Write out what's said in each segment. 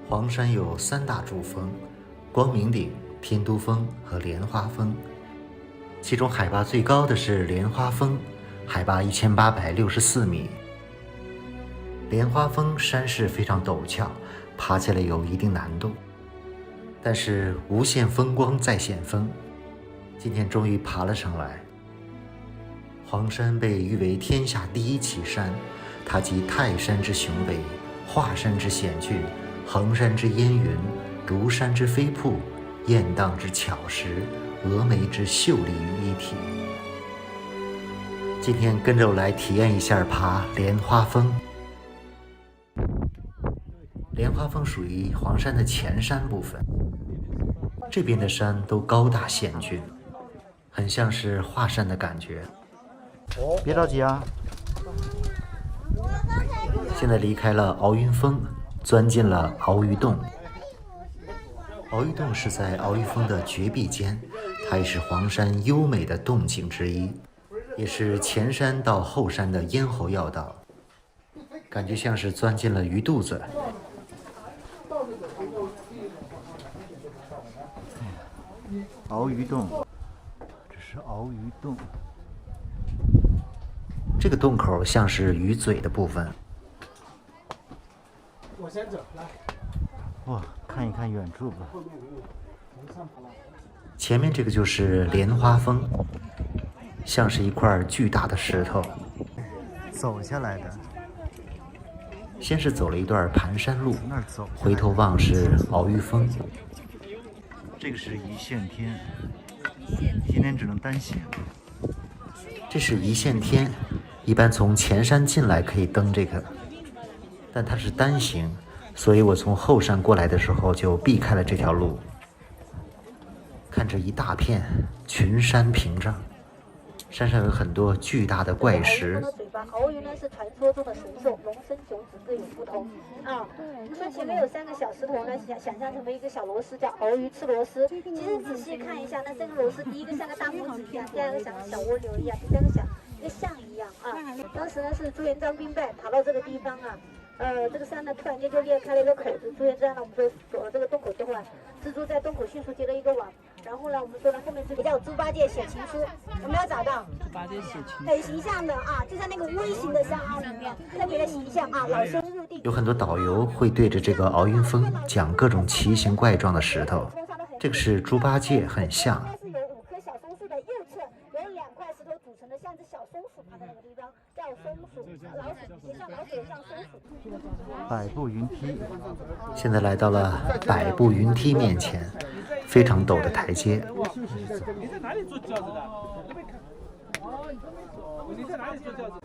黄山有三大主峰：光明顶、天都峰和莲花峰。其中海拔最高的是莲花峰，海拔1864米。莲花峰山势非常陡峭，爬起来有一定难度，但是无限风光在险峰，今天终于爬了上来。黄山被誉为天下第一奇山，它集泰山之雄伟、华山之险峻、衡山之烟云、独山之飞瀑、雁荡之巧石、峨眉之秀丽于一体。今天跟着我来体验一下爬莲花峰。莲花峰属于黄山的前山部分，这边的山都高大险峻，很像是华山的感觉。别着急啊！现在离开了鳌云峰，钻进了鳌鱼洞。鳌鱼洞是在鳌鱼峰的绝壁间，它也是黄山优美的洞景之一，也是前山到后山的咽喉要道，感觉像是钻进了鱼肚子。鳌鱼洞，这是鳌鱼洞。这个洞口像是鱼嘴的部分。我先走，来。哇，看一看远处吧。前面这个就是莲花峰，像是一块巨大的石头走下来的。先是走了一段盘山路，回头望是鳌鱼峰。这个是一线天，今天只能单行。这是一线天，一般从前山进来可以登这个，但它是单行，所以我从后山过来的时候就避开了这条路。看着一大片群山屏障，山上有很多巨大的怪石。鳌鱼呢是传说中的神兽，龙生九子各有不同啊。我们说前面有3个小石头呢，想象成为一个小螺丝，叫鳌鱼吃螺丝。其实仔细看一下，那3个螺丝，第一个像个大拇指一样，第二个像个小蜗牛一样，第三个像一个象一样啊。当时呢是朱元璋兵败跑到这个地方啊。这个山呢突然间就裂开了一个口子，朱元璋呢我们说躲了这个洞口之后啊，蜘蛛在洞口迅速结了一个网，然后呢我们说呢后面这个叫猪八戒写情书，有没有找到？猪八戒写情书，很形象的啊，就在那个微型的山凹里面，特别的形象啊，老生入定。有很多导游会对着这个鳌云峰讲各种奇形怪状的石头，这个是猪八戒，很像。是有5棵小松树的右侧有2块石头组成的，像只小松鼠爬在那个地方，叫松鼠，老鼠也像老鼠也像松鼠。百步云梯，现在来到了百步云梯面前，非常陡的台阶。你在哪里坐轿子的？我没看。哦，你在哪里坐轿子？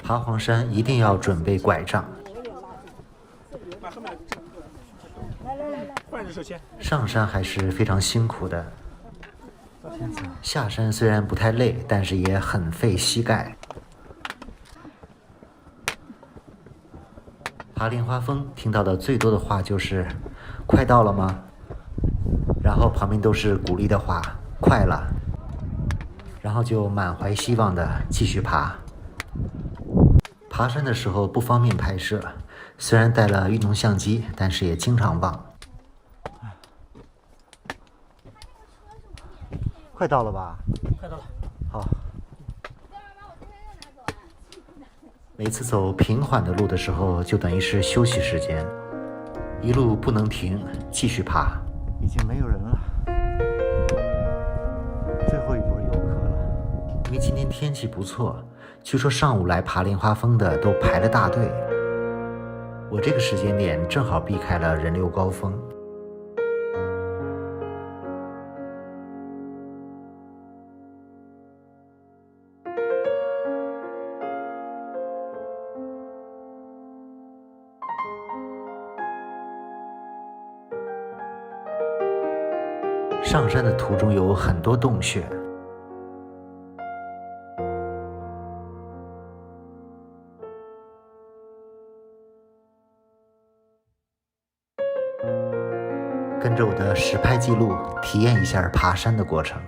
爬黄山一定要准备拐杖。上山还是非常辛苦的，下山虽然不太累，但是也很费膝盖。爬莲花峰听到的最多的话就是“快到了吗？”然后旁边都是鼓励的话，“快了”，然后就满怀希望的继续爬。爬山的时候不方便拍摄，虽然带了运动相机，但是也经常忘。快到了吧？快到了。好。每次走平缓的路的时候，就等于是休息时间，一路不能停，继续爬。已经没有人了，最后一波游客了。因为今天天气不错，据说上午来爬莲花峰的都排了大队。我这个时间点正好避开了人流高峰。上山的途中有很多洞穴，跟着我的实拍记录，体验一下爬山的过程。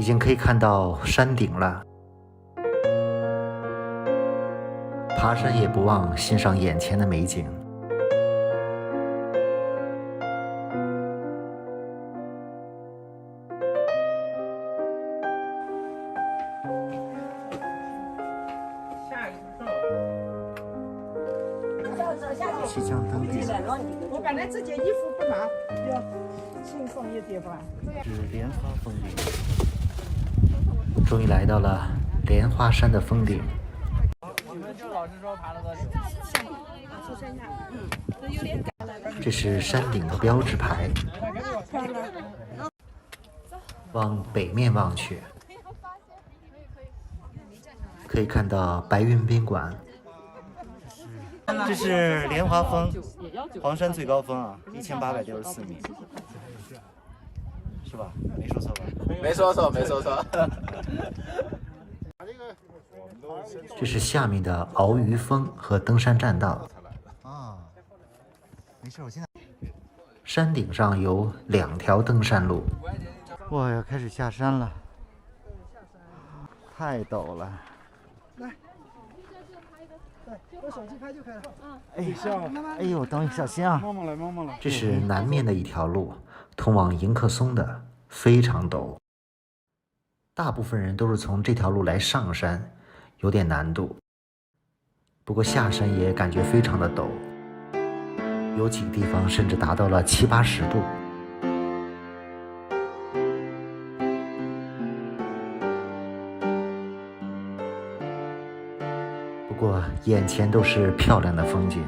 经可以看到山顶了。爬山也不忘欣赏眼前的美景。即将登顶。我本来这件衣服不拿，要轻松一点吧。是莲花峰顶，终于来到了莲花山的峰顶。你们就老实说爬了多久？这是山顶的标志牌。往北面望去，可以看到白云宾馆。这是莲花峰，黄山最高峰啊，1864米，是吧？没说错吧？没说错，没说错。这是下面的鳌鱼峰和登山栈道。啊，没事，我现在。山顶上有2条登山路。哇，要开始下山了，太陡了。来。我手机拍就可以了。哎呦，等会小心啊！慢慢来，慢慢来。这是南面的一条路，通往迎客松的，非常陡。大部分人都是从这条路来上山，有点难度。不过下山也感觉非常的陡，有几个地方甚至达到了70、80度。不过眼前都是漂亮的风景。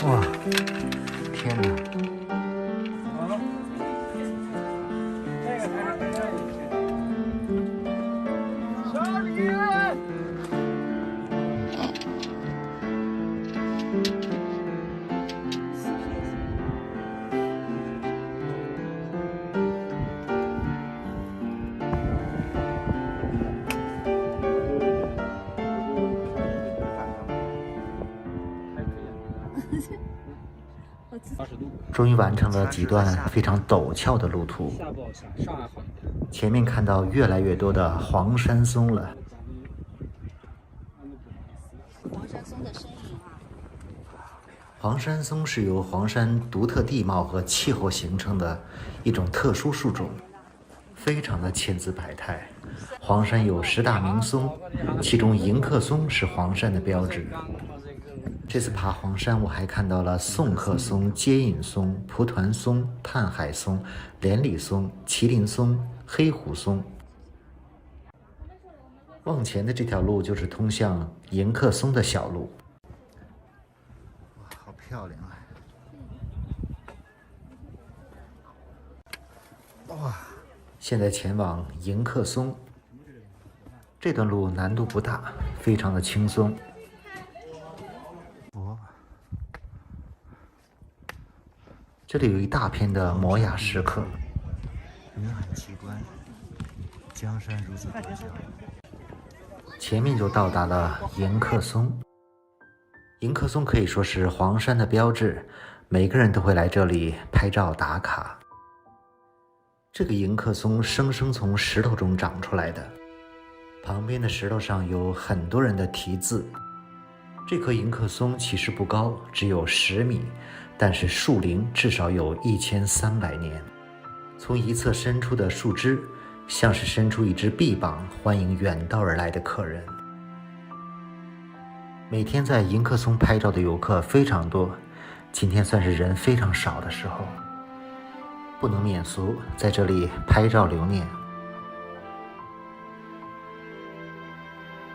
哇，天哪！小李。终于完成了几段非常陡峭的路途，前面看到越来越多的黄山松了。黄山松的身影啊，黄山松是由黄山独特地貌和气候形成的一种特殊树种，非常的千姿百态。黄山有10大名松，其中迎客松是黄山的标志。这次爬黄山，我还看到了宋客松、接引松、蒲团松、探海松、连理松、麒麟松、黑虎松。往前的这条路就是通向迎客松的小路。哇，好漂亮啊！哇，现在前往迎客松。这段路难度不大，非常的轻松。这里有一大片的摩崖石刻。云海奇观，江山如此多娇。前面就到达了迎客松。迎客松可以说是黄山的标志，每个人都会来这里拍照打卡。这个迎客松生生从石头中长出来的，旁边的石头上有很多人的题字。这棵迎客松其实不高，只有10米，但是树龄至少有1300年。从一侧伸出的树枝，像是伸出一只臂膀，欢迎远道而来的客人。每天在迎客松拍照的游客非常多，今天算是人非常少的时候，不能免俗，在这里拍照留念。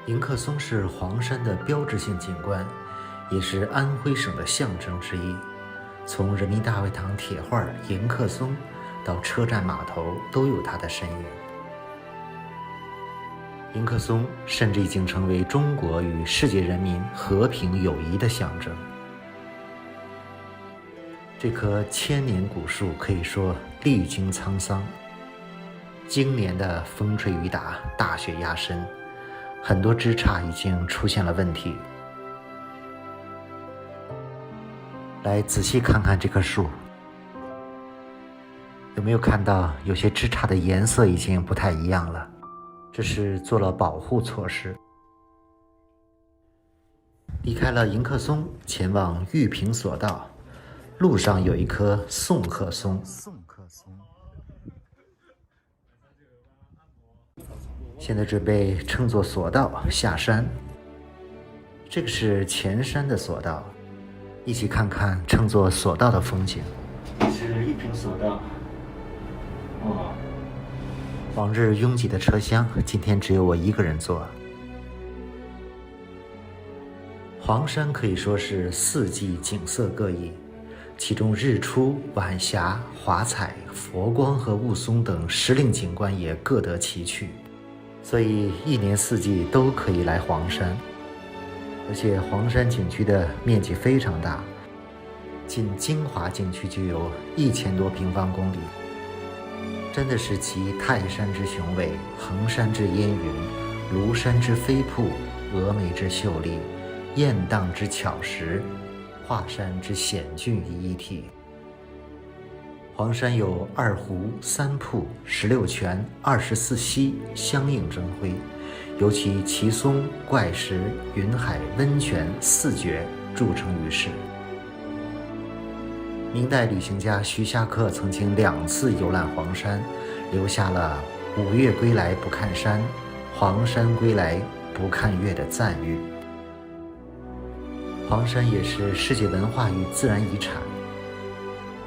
迎客松是黄山的标志性景观，也是安徽省的象征之一。从人民大会堂铁画迎客松到车站码头都有它的身影。迎客松甚至已经成为中国与世界人民和平友谊的象征。这棵千年古树可以说历经沧桑，经年的风吹雨打，大雪压身，很多枝杈已经出现了问题。来仔细看看这棵树，有没有看到有些枝杈的颜色已经不太一样了？这是做了保护措施。离开了迎客松，前往玉屏索道，路上有一棵宋客松。现在准备乘坐索道下山。这个是前山的索道，一起看看乘坐索道的风景。是玉屏索道。哇，往日拥挤的车厢，今天只有我一个人坐。黄山可以说是四季景色各异，其中日出、晚霞、华彩、佛光和雾凇等时令景观也各得其趣，所以一年四季都可以来黄山。而且黄山景区的面积非常大，仅金华景区就有1000多平方公里，真的是集泰山之雄伟、衡山之烟云、庐山之飞瀑、峨眉之秀丽、雁荡之巧实、华山之险峻于一体。黄山有2湖、3瀑、16泉、24溪相映争辉，尤其奇松、怪石、云海、温泉4绝著称于世。明代旅行家徐霞客曾经2次游览黄山，留下了“五岳归来不看山，黄山归来不看岳”的赞誉。黄山也是世界文化与自然遗产，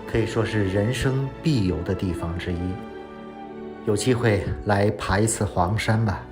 可以说是人生必游的地方之一。有机会来爬一次黄山吧。